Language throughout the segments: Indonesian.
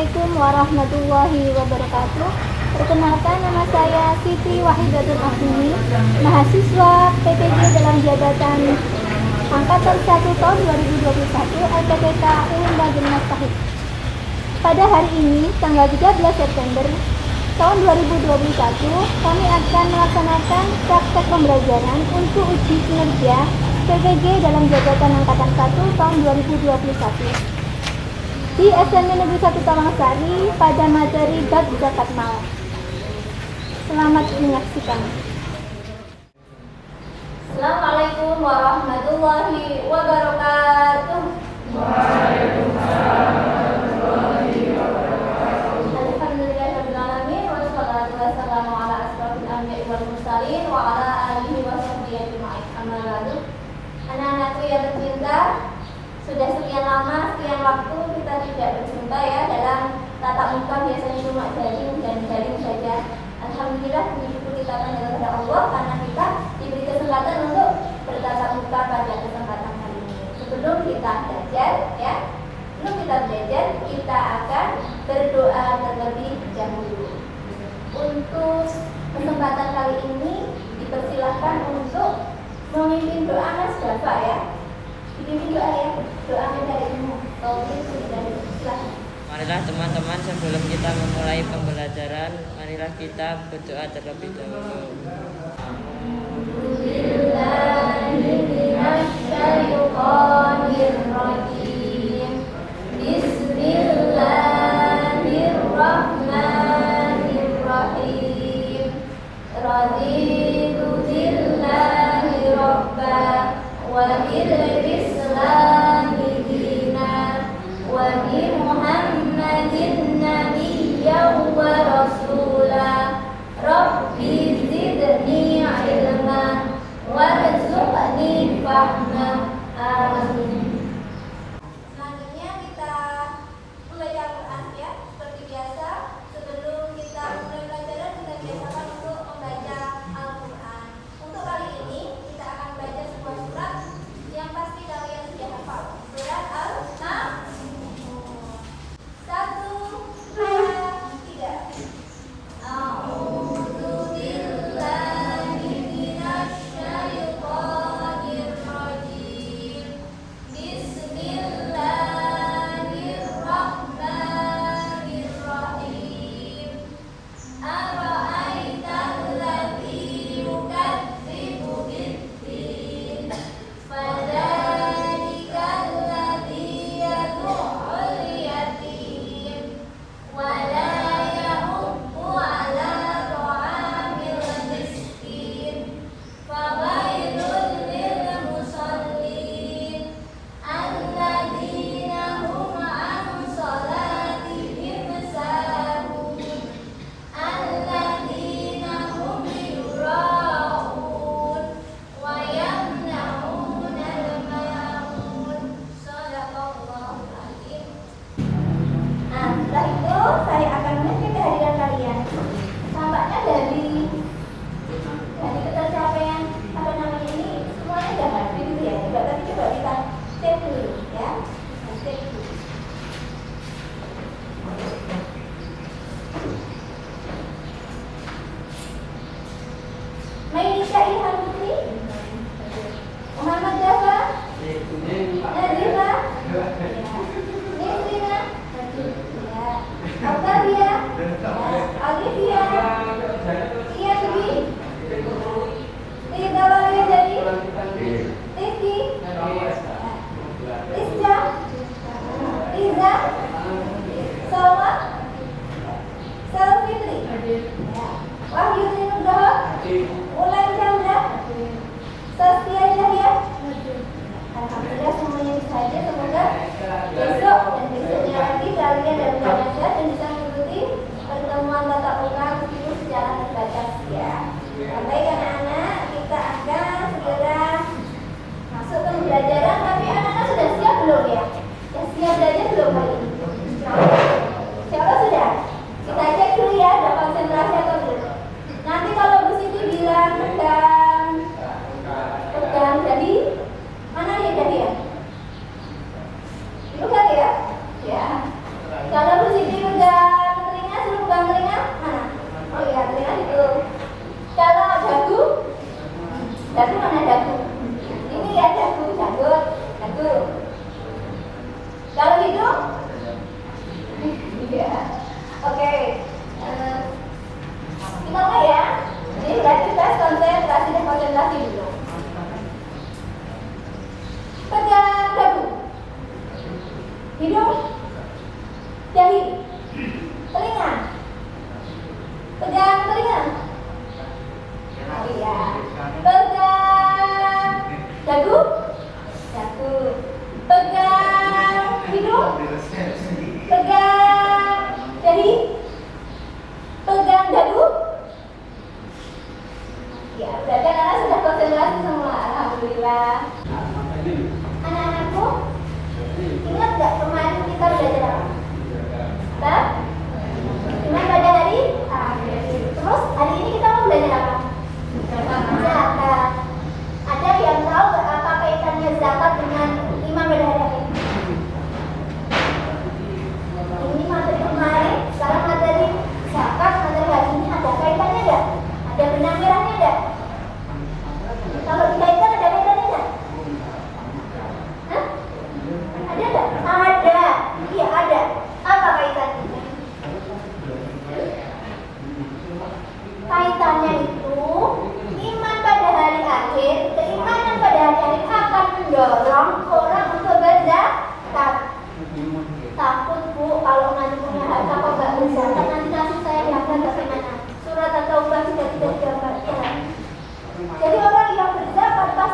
Assalamualaikum warahmatullahi wabarakatuh. Perkenalkan, nama saya Siti Wahidatul Afni, mahasiswa PPG dalam jabatan Angkatan 1 tahun 2021 LPPK Unbagin Mastahid. Pada hari ini, tanggal 13 September tahun 2021, kami akan melaksanakan praktek pembelajaran untuk uji kinerja PPG dalam jabatan Angkatan 1 tahun 2021. Di SMP Negeri 1 Tawangsari pada materi bab zakat mal. Selamat menyaksikan. Assalamualaikum warahmatullahi wabarakatuh. Waalaikumsalam warahmatullahi wabarakatuh. Alhamdulillahirabbil alamin wassalatu wassalamu ala asrofil anbiya'i wal mursalin wa ala alihi wa sahbihi ajma'in. Amma ba'du. Anak-anakku yang tercinta, sudah sekian lama, sekian waktu kita tidak berjumpa ya dalam tatap muka, biasanya cuma daring dan daring saja. Alhamdulillah bersyukur kita kepada Allah karena kita diberi kesempatan untuk bertatap muka pada kesempatan kali ini. Sebelum kita belajar kita akan berdoa terlebih dahulu. Untuk kesempatan kali ini dipersilahkan untuk memimpin doa Mas Bapak ya. Dipimpin doa ya, doa dari ilmu. Silahkan. Marilah teman-teman, sebelum kita memulai pembelajaran, marilah kita berdoa terlebih dahulu. Bismillahirrahmanirrahim. Bismillahirrahmanirrahim. Raditu billahi rabba wa bil islami dinan wa bi Muhammadin nabiyyan wa rasula. Rabbi zidni ilma warzuqni fahma. Amin. Selanjutnya kita membaca Al-Quran ya. Seperti biasa, sebelum kita mulai pelajaran kita biasakan untuk membaca Al-Quran. Untuk kali ini kita akan belajar sebuah surat yang pasti kalian sudah hafal. Surat Al-Naml. 1, 2, 3. A'udzu billahi minasy syaithanir rajim. Bismillahirrahmanirrahim. Ara'aital ladzi yukadzibu bid-din fadzalikal ladzi yad'ul yatim wa la yahuddu 'ala ta'amil miskin fawailul lil musallin alladzina hum 'an shalatihim sahun alladzina hum yura'un wa yamna'unal ma'un. Shadaqallahul azim. Nah, setelah itu saya akan memimpin kehadiran kalian. Tampaknya dari ketercapaian ini semuanya sudah hadir gitu ya. Tapi coba kita cek dulu ya. Cek dulu. Mainisha Ilham Putri, Muhammad Jafar, Nazila, Nisrina, Octavia, Alivia, Ian Dwi, Rida Wahyudari, Rizky, Rizja, Riza, Salma, Salfitri, Wahyu Nugroho, Ulan Chandra, Saskia Yahya. Alhamdulillah semuanya bisa hadir. Semoga besok dan besoknya lagi kalian dalam keadaan sehat dan bisa mengikuti pertemuan tatap muka meskipun secara terbatas ya. Baik anak-anak, kita akan segera masuk ke pembelajaran. Tapi anak-anak sudah siap belum ya? Sudah siap belajar belum hari ini? Siapa sudah? Kita cek dulu ya, ada konsentrasi atau belum. Nanti kalau Bu Siti bilang pegang jadi mana ya jadi ya? Dulu kan ya? Ya. Kalau Bu Siti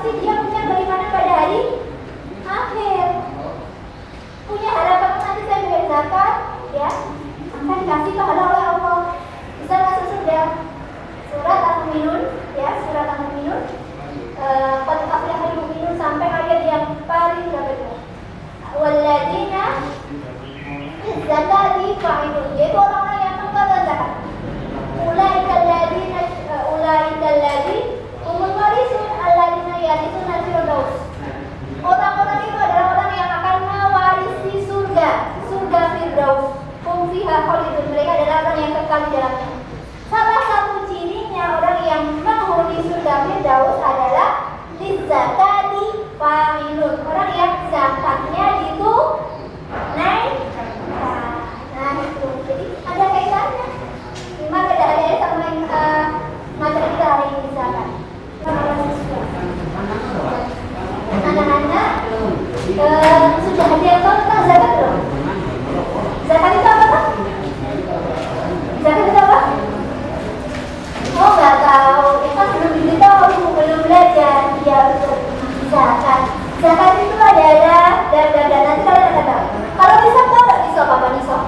pasti dia punya bagaimana pada hari akhir. Punya harapan nanti saya bayar zakat, ya, akan dikasih pahala oleh Allah. Bisa masuk surga. Surat Al-Mu'minun, ya, surat Al-Mu'minun. Qad aflahal mu'minun sampai ayat yang paling berapa itu? Walladzina zakati fa'ilun. Yaitu orang-orang yang mengqadar zakat. Ulaikal ladzi humul warisun alladzina yarithuna al-firdaus. Orang-orang itu adalah orang yang akan mewarisi surga Firdaus. Hum fiha khalidun. Mereka adalah orang yang kekal di dalamnya. Salah satu cirinya orang yang menghuni surga Firdaus adalah lizakati fa'ilun. Orang yang zakatnya itu naik. Nah itu. Jadi ada kaitannya. Memang beda hari sama materi kita hari ini zakat. Anak-anak sudah ada yang tahu tentang zakat belum? Zakat itu apa Pak? Zakat itu apa? Oh nggak tahu, ya kan belum diberitahu, belum belajar. Ya betul. Zakat. Zakat itu adalah dan nanti kalian akan tahu. Kalau nisab tahu nggak nisab apa nisab?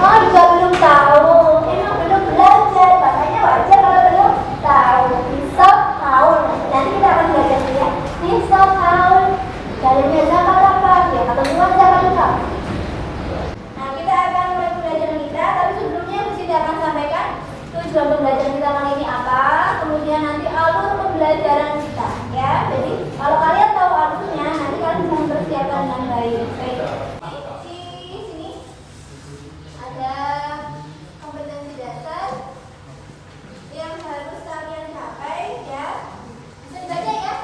Oh juga belum tahu. Emang belum belajar. Makanya wajar kalau belum tahu. Nisab haul. Nanti kita akan belajar ya. Nisab haul. Dalilnya zakat apa? Ya ketentuan zakat itu. Nah kita akan mulai pembelajaran kita. Tapi sebelumnya mesti akan sampaikan tujuan pembelajaran kita kali ini apa. Kemudian nanti alur pembelajaran kita. Ya. Jadi kalau kalian tahu alurnya, nanti kalian bisa mempersiapkan dengan baik. Di sini ada kompetensi dasar yang harus kalian capai, ya. Bisa dibaca ya?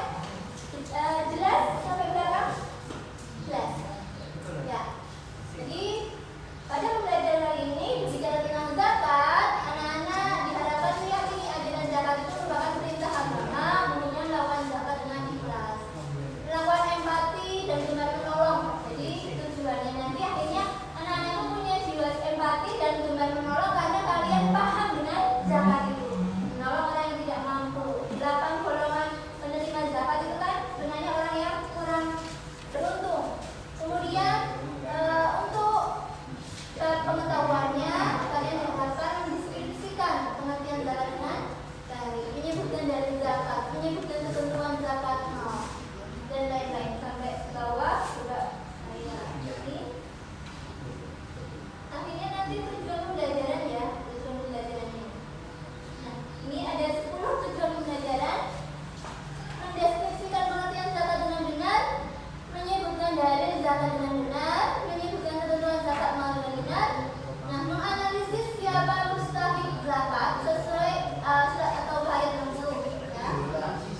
Jelas sampai belakang? Jelas. Ya. Jadi pada pembelajaran kali ini berbicara tentang zakat, anak-anak diharapkan meyakini ajaran zakat itu merupakan perintah agama, umumnya melakukan zakat dengan ikhlas, melakukan empati dan gemar menolong. Jadi tujuannya nanti akhirnya anak-anak itu punya jiwa empati dan gemar menolong karena kalian paham dengan zakat itu, menolong orang yang tidak mampu. 8 golongan penerima zakat itu kan sebenarnya orang yang kurang beruntung. Kemudian untuk pengetahuannya kalian diharapkan mendeskripsikan pengertian zakat dengan baik, menyebutkan dari zakat, menyebutkan ketentuan zakat dan lain-lain sampai ke bawah juga saya. Jadi akhirnya nanti tujuan pembelajaran ya, tujuan pembelajarannya. Nah, ini ada 10 tujuan pembelajaran. Mendeskripsikan pengertian zakat dengan benar, menyebutkan dalil zakat dengan benar, menyebutkan ketentuan zakat dengan benar. Nah, menganalisis siapa mustahik zakat sesuai surat atau ayat tersebut. Ya.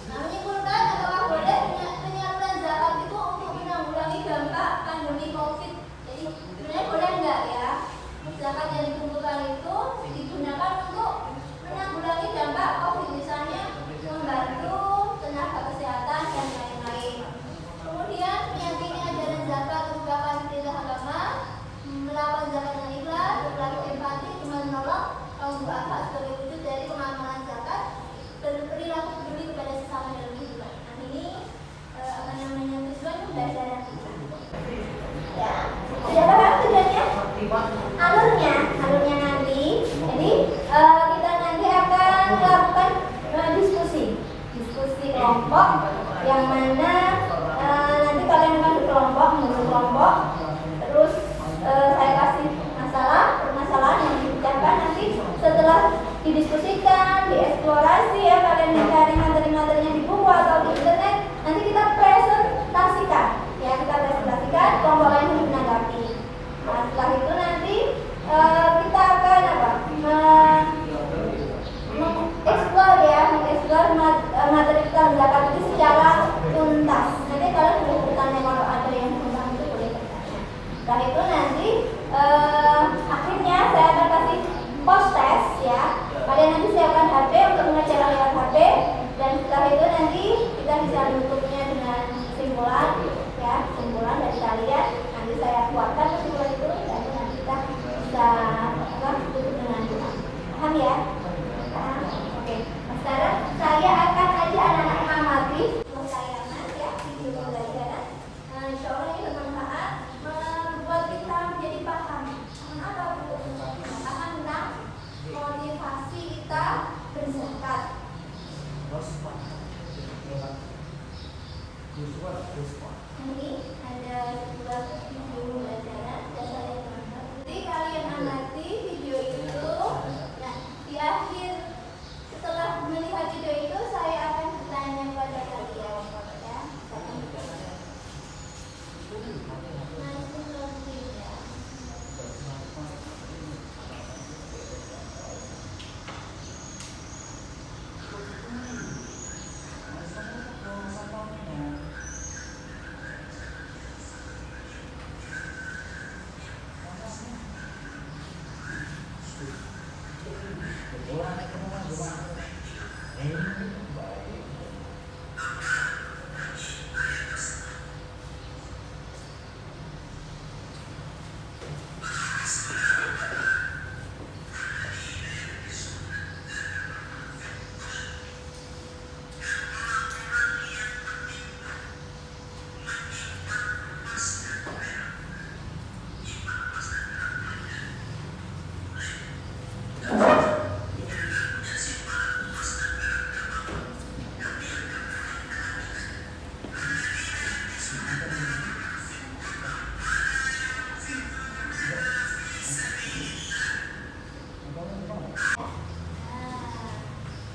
Nah, menyimpulkan apakah boleh penyaluran zakat itu untuk menanggulangi dampak pandemi COVID. Jadi sebenarnya boleh enggak ya? Zakat yang dikumpulkan itu digunakan untuk menanggulangi dampak COVID, misalnya membantu tenaga kesehatan dan lain-lain. Kemudian meyakini ajaran zakat merupakan perintah agama, melakukan zakat dengan ikhlas, berlaku empati, menolong kaum duafa sebagai wujud dari pengamalan zakat, berperilaku peduli kepada sesama dalam kehidupan. Nah ini tujuan pembelajaran kita. Ya, sudah paham tujuannya? Alurnya nanti. Jadi kita nanti akan melakukan diskusi kelompok yang mana nanti kalian akan berkelompok, membentuk kelompok. Terus saya kasih permasalahan yang diucapkan nanti setelah didiskusikan, dieksplorasi ya, kalian mencari materi-materinya di buku atau di internet. Nanti kita presentasikan, ya kelompok lain untuk menanggapi. Nah, setelah itu nanti kita akan mengeksplor materi tentang zakat itu secara tuntas. Nanti kalian boleh bertanya kalau ada yang kurang itu boleh bertanya. Setelah itu nanti akhirnya saya akan kasih post test ya. Kalian nanti siapkan HP untuk mengajar lewat HP, dan setelah itu nanti kita bisa menutupnya dengan simpulan ya, simpulan dari kalian. Nanti saya kuatkan kesimpulan itu dan nanti kita bisa tutup dengan doa. Paham ya? Oke. Sekarang saya akan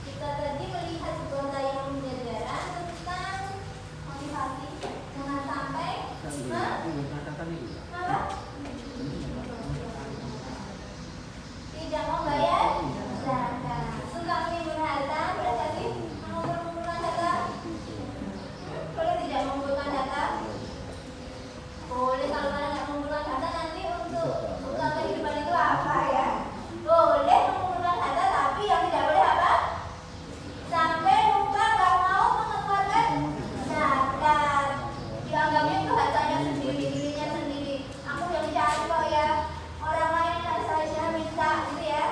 Kita tadi melihat sebuah tayangan pembelajaran tentang motivasi. Jangan sampai apa? Tidak membayar zakat. Suka menimbun harta, boleh nggak sih? Mengumpulkan harta? Boleh tidak mengumpulkan harta? Boleh. Kalau kalian nggak mengumpulkan harta nanti untuk bekal kehidupan itu apa ya? Boleh mengumpulkan harta, tapi yang tidak boleh apa? Sampai lupa nggak mau mengeluarkan zakat. Dianggapnya itu hartanya sendiri, dirinya sendiri. Aku yang cari kok ya. Orang lain yang saya minta gitu ya.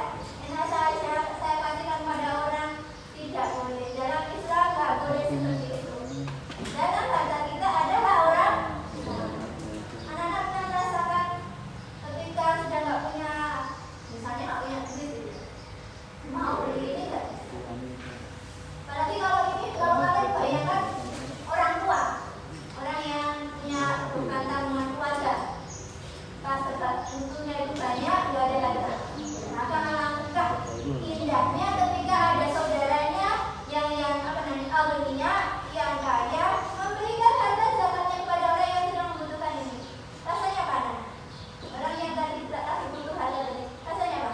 Yang saya kasihkan pada orang, tidak boleh. Dalam Islam nggak boleh seperti itu. Dalam harta kita adalah orang. Anak-anak pernah merasakan ketika sudah nggak punya, misalnya nggak punya duit, mau beli ini nggak? Apalagi kalau kalian bayangkan orang tua, orang yang punya beban tanggungan keluarga, pas tentunya itu banyak, nggak ada harta. Maka alangkah indahnya ketika ada saudaranya yang apa namanya awalnya yang kaya memberikan harta zakatnya kepada orang yang sedang membutuhkan ini. Rasanya apa? Orang yang tadi butuh harta tadi, rasanya apa?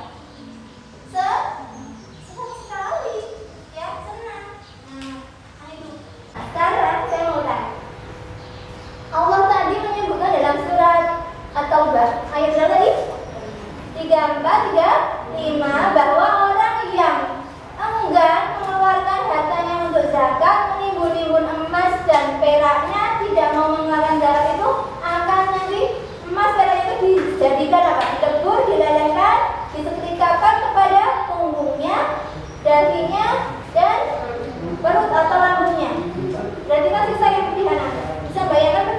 Senang sekali, ya senang. Nah itu. Sekarang saya mau tanya. Allah tadi menyebutkan dalam surat At-Taubah ayat berapa tadi? 34, 35 bahwa orang yang enggan mengeluarkan hartanya untuk zakat, menimbun-nimbun emas dan peraknya, tidak mau mengeluarkan zakat itu, akan nanti emas perak itu dijadikan apa? Ditebur, dilelehkan, disetrikakan kepada punggungnya, dahinya, dan perut atau lambungnya. Berarti kan siksa yang pedih anak. Bisa bayangkan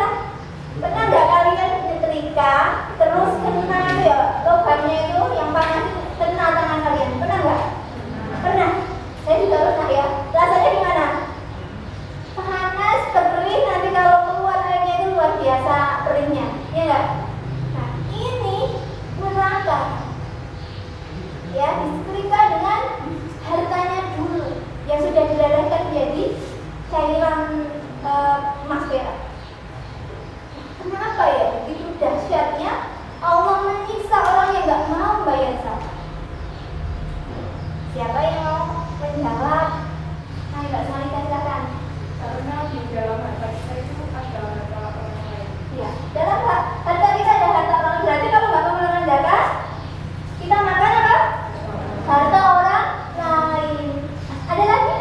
pernah nggak kalian nyetrika terus kena ya lubangnya itu yang panas kena tangan kalian? Pernah nggak? Pernah. Saya juga pernah ya. Rasanya gimana? Panas, perih, nanti kalau keluar airnya itu luar biasa perihnya, ya nggak? Nah ini neraka. Ya, disetrika dengan hartanya dulu yang sudah dilelehkan menjadi cairan emas perak. Kenapa ya begitu dahsyatnya Allah menyiksa orang yang nggak mau bayar zakat? Siapa yang mau menjawab? Ayo Mbak Salika silakan. Karena di dalam harta kita itu ada harta orang lain. Ya, dalam harta kita ada harta orang. Berarti kalau nggak mengeluarkan zakat, kita makan apa? Harta orang lain. Ada lagi?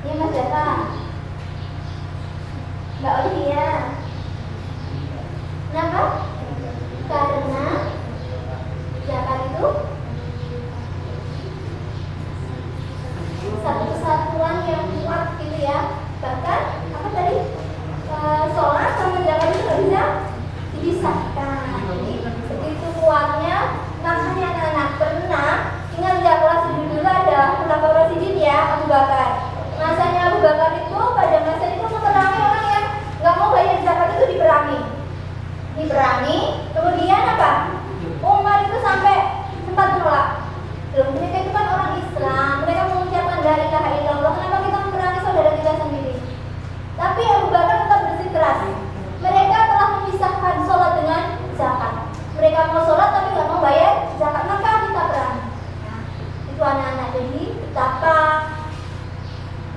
Ya Mas Jaka. Mbak Olivia. Kenapa? Karena zakat itu satu kesatuan yang kuat gitu ya. Bahkan apa tadi? Sholat sama zakat itu nggak bisa dipisahkan. Jadi begitu kuatnya. Makanya anak-anak pernah ingat nggak kelas dulu ada Khulafaur Rasyidin ya, Abu Bakar. Masanya Abu Bakar itu pada masa itu memerangi orang yang nggak mau bayar zakat itu diperangi. Kemudian apa? Umar itu sampai sempat menolak. Loh, mereka itu kan orang Islam, mereka mengucapkan la ilaha illallah. Kenapa kita memerangi saudara kita sendiri? Tapi Abu Bakar tetap bersikeras. Mereka telah memisahkan sholat dengan zakat. Mereka mau sholat tapi nggak mau bayar zakat, maka kita perangi. Nah, itu anak-anak. Jadi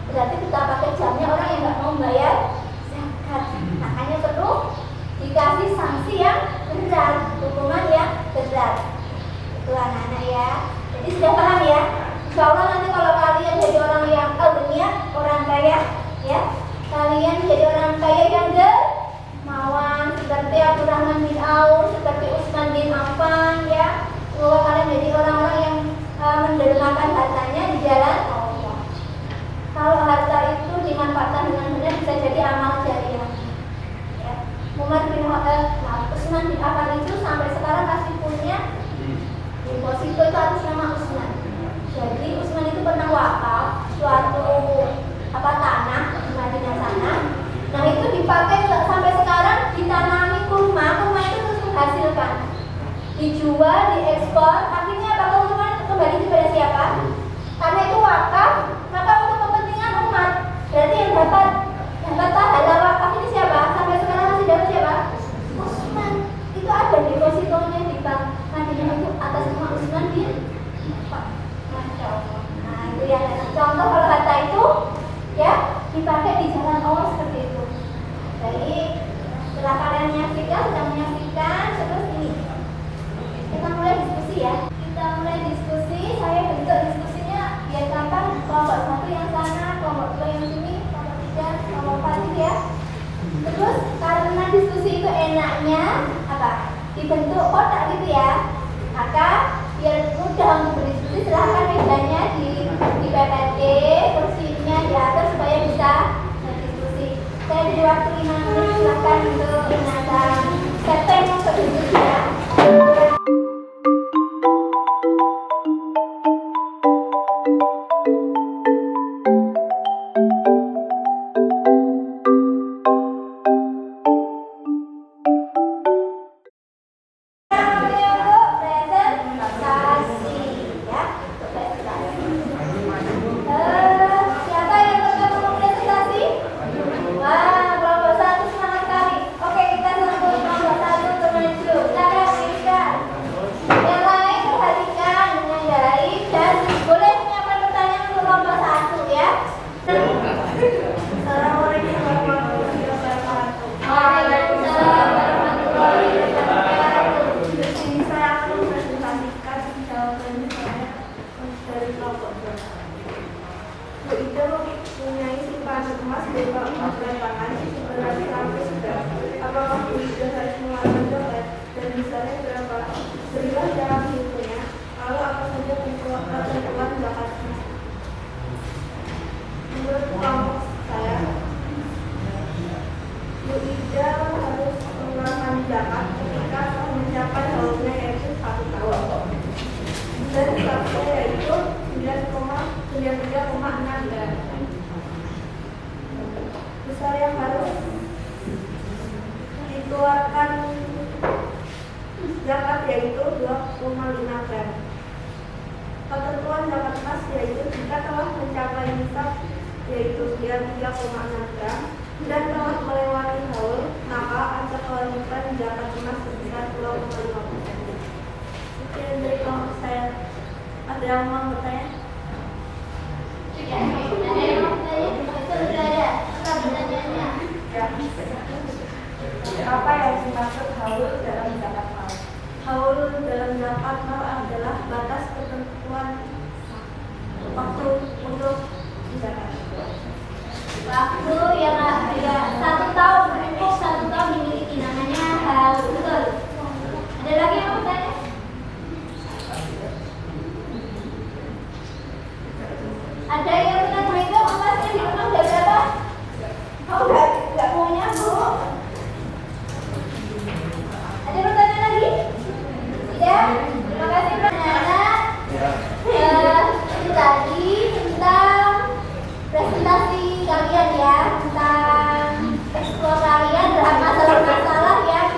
berarti betapa kejamnya orang yang nggak mau bayar zakat. Makanya perlu dikasih sanksi yang berat, hukuman yang berat. Itu anak-anak ya. Jadi sudah paham ya? Insya Allah nanti kalau kalian jadi orang yang agniya, orang kaya, ya, kalian jadi orang kaya yang dermawan seperti Abdurrahman bin Auf, seperti Utsman bin Affan, ya. Semoga kalian jadi orang-orang yang mendermakan hartanya di jalan Allah. Kalau harta itu dimanfaatkan dengan benar bisa jadi amal jariah. Ya. Utsman bin Affan itu sampai sekarang masih punya deposito itu atas nama Utsman. Jadi Utsman itu pernah wakaf suatu tanah di Madinah sana. Nah itu dipakai sampai sekarang ditanami kurma itu terus menghasilkan, dijual, diekspor. Akhirnya apa, teman-teman, kembali kepada siapa? Karena itu wakaf, maka untuk kepentingan umat. Berarti yang dapat pahala wakaf ini siapa? Sampai sekarang masih dapat siapa? Utsman. Itu ada depositonya di bank Madinah itu atas nama Utsman bin Affan. Masya Allah. Nah itu ya, contoh kalau harta itu ya dipakai di jalan Allah seperti itu. Jadi setelah kalian sudah menyaksikan, terus ini kita mulai diskusi ya. Kita mulai diskusi. Saya bentuk diskusinya biar gampang. Kelompok 1 yang sana, kelompok 2 yang sini, kelompok 3, kelompok 4 gitu ya. Terus karena diskusi itu enaknya apa? Dibentuk kotak gitu ya. Maka biar mudah untuk berdiskusi, silahkan mejanya di PPT, kursinya diatur supaya bisa berdiskusi. Saya beri waktu 5 menit, silahkan untuk menanyakan setting untuk diskusi ya. Siapa yang pertama mau presentasi? Wah, kelompok 1 semangat sekali. Oke, kita sambut kelompok 1 untuk maju. Silakan, silakan. Yang lain perhatikan dengan baik dan boleh menyiapkan pertanyaan untuk kelompok 1 ya. Assalamualaikum warahmatullahi wabarakatuh. Waalaikumsalam warahmatullahi wabarakatuh. Di sini saya akan mempresentasikan jawabannya saya dari kelompok 2. Bu Ida mempunyai simpanan emas berupa 4 lembaran sebenarnya sampai sudah. Apakah Bu Ida harus mengeluarkan zakat dan misalnya berapa? Berilah cara menghitungnya. Lalu apa saja ketentuan zakat emas? Menurut kelompok saya, Bu Ida harus mengeluarkan zakat ketika telah mencapai haulnya yaitu 1 tahun. Dan zakatnya yaitu 93,6 gram. Besar yang harus dikeluarkan zakat yaitu 2,5 gram. Ketentuan zakat emas yaitu jika telah mencapai nisab yaitu 3,6 gram dan telah melewati haul, maka ada kewajiban zakat emas sebesar 2,5%. Sekian dari kelompok saya. Ada yang mau bertanya? Apa yang dimaksud haul dalam zakat mal? Haul dalam zakat mal adalah batas ketentuan waktu untuk zakat. Waktu yang ada 1 tahun, untuk 1 tahun dimiliki, namanya haul. Betul. Ada lagi yang mau bertanya? Ada yang pernah menghitung emasnya di rumah udah berapa? Oh, nggak punya, Bu. Ada pertanyaan lagi? Tidak? Terima kasih, pertanyaan. Itu tadi tentang presentasi kalian ya, tentang ekspor kalian dalam masalah-masalah yang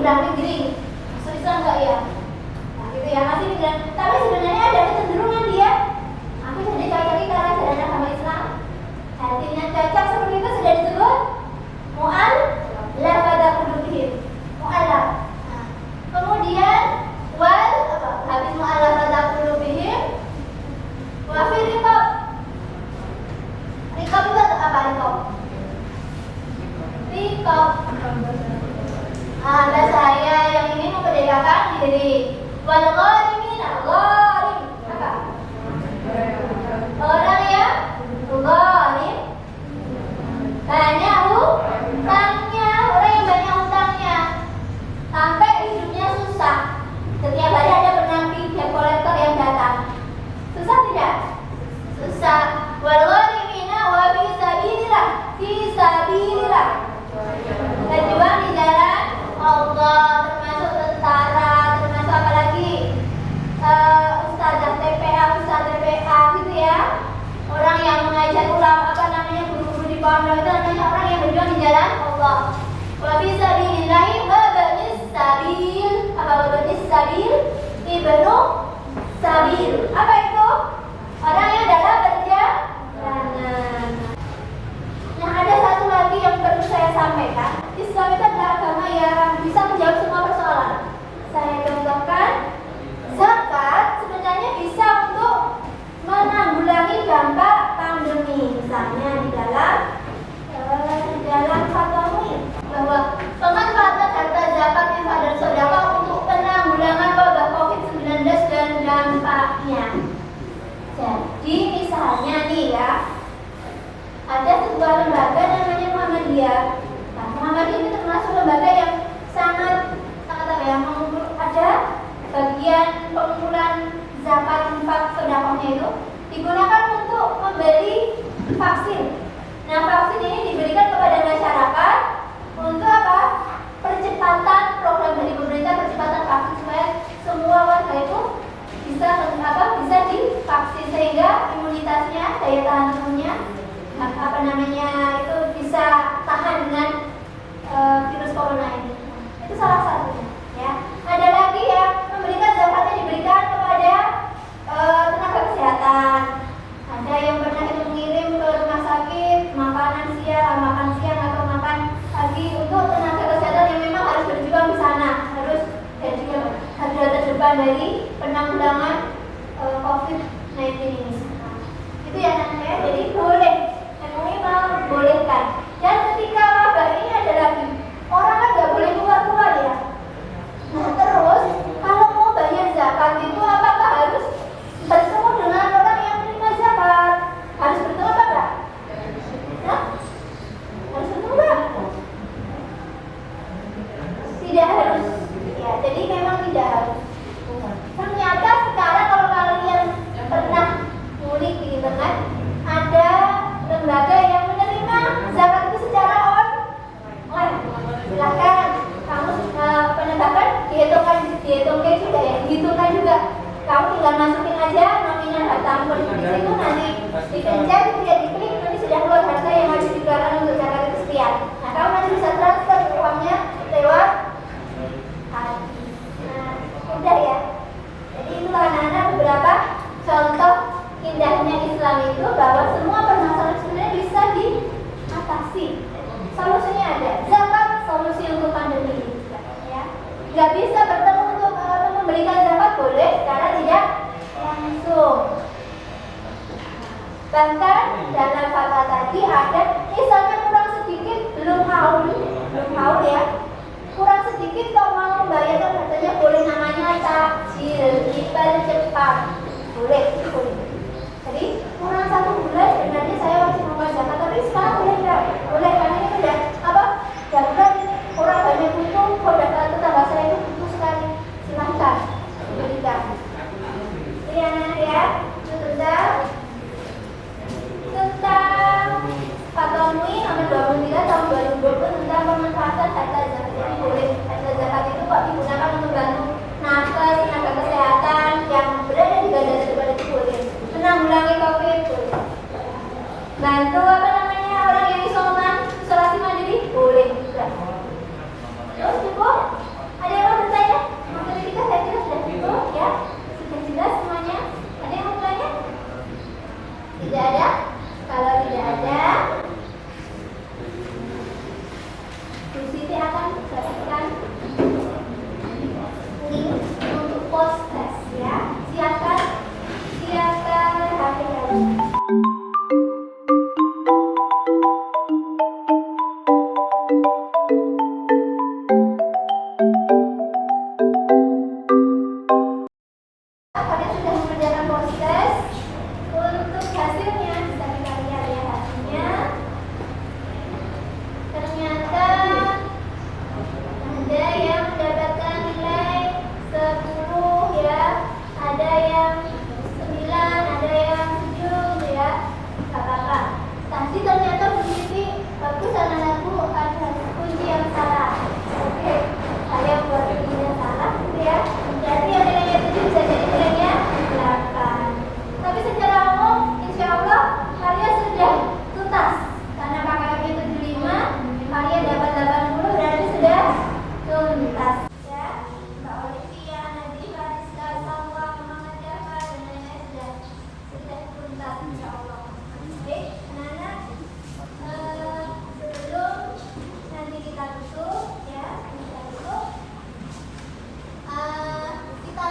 bilang negeri. Masuk Islam enggak ya? Nah, gitu ya, masih bilang. Tapi sebenarnya ada kecenderungan dia aku jadi cocok karena ajaran agama Islam. Artinya cocok seperti itu sudah disebut mu'allaf pada qulubihim. Mu'allaf. Nah, kemudian wal apa? Habis mu'allaf pada qulubihim wa fi riqab. Riqab itu apa riqab? Riqab. Bahasa saya yang ini memerdekakan diri. Wal gharimin, gharim apa? Orang yang gharim banyak hutangnya, orang yang banyak hutangnya sampai hidupnya susah. Setiap hari ada penagih debt collector yang datang. Susah tidak? Susah. Wal gharimina wa fi sabilillah, fi sabilillah. Berjuang di jalan Allah, termasuk tentara, termasuk apa lagi? Ustazah TPA, ustaz TPA gitu ya. Orang yang mengajar ulama apa namanya guru-guru di pondok itu namanya orang yang berjuang di jalan Allah. Wa fi sabilillahi wa banis sabil. Apa banis sabil? Ibnu sabil. Apa itu? Orang yang dalam perjalanan. Nah, ada satu lagi yang perlu saya sampaikan. Islam itu adalah agama yang bisa menjawab semua persoalan. Saya contohkan, zakat sebenarnya bisa untuk menanggulangi dampak pandemi. Misalnya di dalam fatwa MUI bahwa pemanfaatan harta zakat infak dan sedekah untuk penanggulangan wabah COVID-19 dan dampaknya. Jadi misalnya nih ya, ada sebuah lembaga namanya Muhammadiyah. Nah, Muhammadiyah itu termasuk lembaga yang sangat apa ya, ada bagian pengumpulan zakat infak sedekahnya itu digunakan untuk membeli vaksin. Nah, vaksin ini diberikan kepada masyarakat untuk apa? Percepatan program dari pemerintah, percepatan vaksin supaya semua warga itu bisa divaksin sehingga imunitasnya, daya tahan tubuhnya itu bisa tahan dengan virus corona ini. Itu salah satunya ya. Ada lagi yang memberikan zakatnya diberikan kepada tenaga kesehatan. Ada yang pernah itu mengirim ke rumah sakit makan siang atau makan pagi untuk tenaga kesehatan yang memang harus berjuang di sana, harus jadi garda terdepan dari penanggulangan COVID-19 ini. Itu ya namanya. Jadi boleh, MUI membolehkan. Dan ketika wabah ini ada lagi, orang kan nggak boleh keluar ya. Nah terus kalau mau bayar zakat itu apakah harus bertemu dengan orang yang menerima zakat? Harus bertemu apa enggak? Nah, harus bertemu enggak? Tidak harus. Ya, jadi memang tidak harus. Ternyata sekarang kalau kalian pernah ngulik di internet, ada lembaga yang menerima zakat itu secara online. Silakan kamu penetapan dihitungkan juga. Kamu tinggal masukin aja nominal hartamu di situ, nanti dipencet, kemudian diklik, nanti sudah keluar harta yang harus dikeluarkan untuk zakat itu sekian. Nah, kamu nanti bisa transfer uangnya lewat udah ya. Jadi itulah anak-anak beberapa contoh indahnya Islam itu bahwa semua permasalahan sebenarnya bisa diatasi. Solusinya ada. Zakat solusi untuk pandemi ini ya. Nggak bisa bertemu untuk memberikan zakat boleh karena tidak langsung. Bahkan dalam fatwa tadi ada Islam tuntas. Ya, Mbak Olivia, Nadif, Rizka, Salwa, Muhammad Jafar, dan lain-lain sudah tuntas insya Allah. Baik, anak-anak, sebelum nanti kita tutup, ya, kita tutup. Kita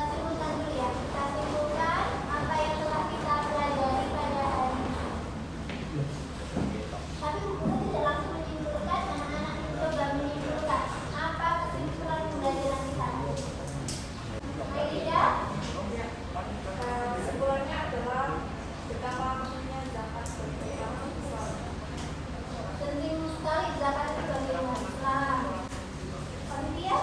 simpulkan dulu ya. Kita simpulkan apa yang telah kita pelajari pada hari ini. Tapi buku tidak langsung menyimpulkan, anak-anak coba menyimpulkan apa kesimpulan pembelajaran kita. Baik, tidak? Kesimpulannya adalah betapa pentingnya zakat sebagai orang Islam. Penting sekali zakat itu bagi umat Islam. Olivia?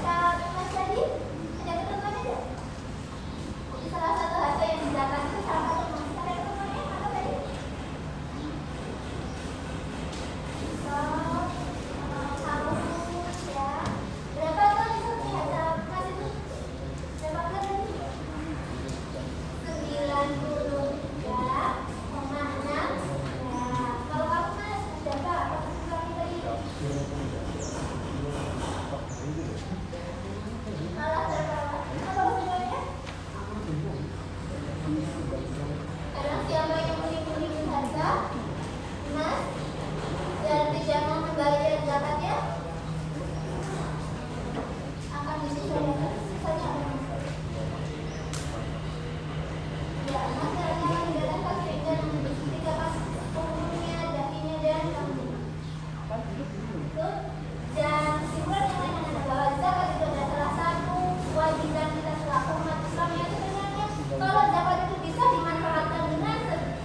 Kata Mas tadi, ada ketentuan tidak? Di salah satu harta yang dizakat itu salah satu ada ketentuannya apa tadi? Kamu ya. Berapa kan itu harta Mas itu? Berapa kan tadi? 93,6 ya. Kalau kamu Mas berapa? Apa kesimpulannya tadi? Malah berapa? Apa kesimpulannya? Karena siapa yang menipu-nipu harta, Mas, dan tidak mau membayar zakatnya, akan disesuaikan sisanya oleh Mas. Ya, Mas caranya akan mendatangkan sehingga menjadikan umumnya, dahinya, dan kambing. Itu. Dan kesimpulan yang lain adalah bahwa zakat itu adalah salah satu kewajiban kita selaku umat Islam yang sebenarnya kalau zakat itu bisa dimanfaatkan dengan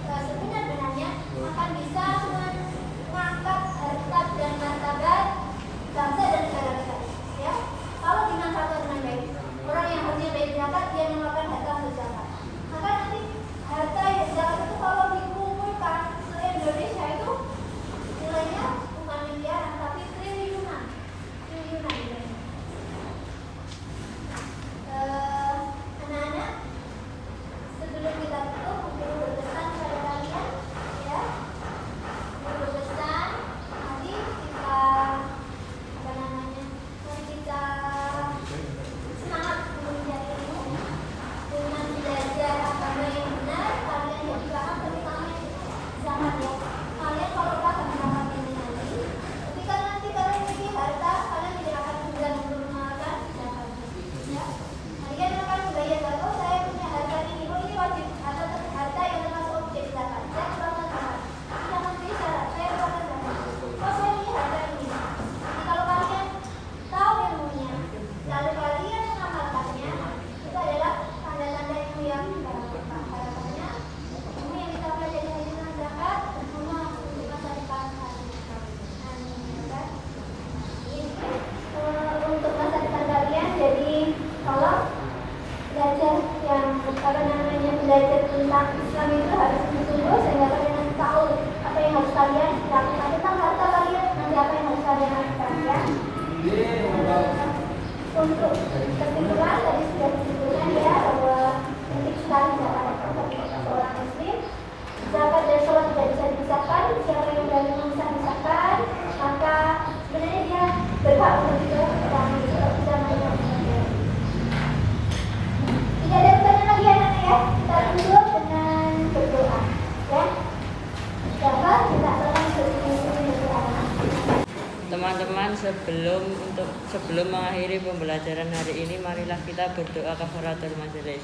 sebenar-benarnya akan bisa mengangkat harkat dan martabat bangsa dan negara kita. Ya, kalau dimanfaatkan dengan baik, orang yang harusnya bayar zakat dia mengeluarkan harta untuk zakat. Maka nanti harta yang zakat itu kalau dikumpulkan se Indonesia itu nilainya bukan miliaran tapi triliunan nilainya. Anak-anak, sebelum kita tutup, mungkin berpesan pada kalian, ya, berpesan. Mari kita mari kita semangat mencari ilmu dengan belajar agama yang benar. Kalian jadi paham terutama zakat ya. Kalian kalau paham zakat ini nanti, ketika nanti kalian memiliki harta, kalian tidak akan mudah untuk mengeluarkan zakat. Ya, kalian akan membayar zakat. Oh, saya punya harta ini, oh ini wajib atau harta yang termasuk objek zakat. Saya keluarkan zakat. Tidak memberi syarat, saya keluarkan zakat. Oh, saya punya harta ini. Jadi kalau kalian tahu ilmunya, lalu kalian mengamalkannya, itu adalah tanda-tanda ilmu yang harapannya ilmu yang kita pelajari hari ini tentang zakat berguna untuk masa depan kalian. Amin. Kan? Untuk masa depan kalian, jadi tolong belajar yang belajar tentang Islam itu harus sungguh-sungguh sehingga kalian tahu apa yang harus kalian lakukan tentang harta kalian, nanti apa yang harus kalian lakukan ya. Untuk kesimpulan tadi sudah disebutkan ya bahwa penting sekali zakat bagi seorang muslim. Zakat dan sholat tidak bisa dipisahkan. Siapa yang berani memisah-misahkan, maka sebenarnya dia berhak untuk itu dan bisa menjalankannya. Tidak ada pertanyaan lagi anak-anak ya. Kita tutup dengan berdoa ya. Dapat kita akan berdoa. Teman-teman, sebelum mengakhiri pembelajaran hari ini, marilah kita berdoa kafaratul majelis.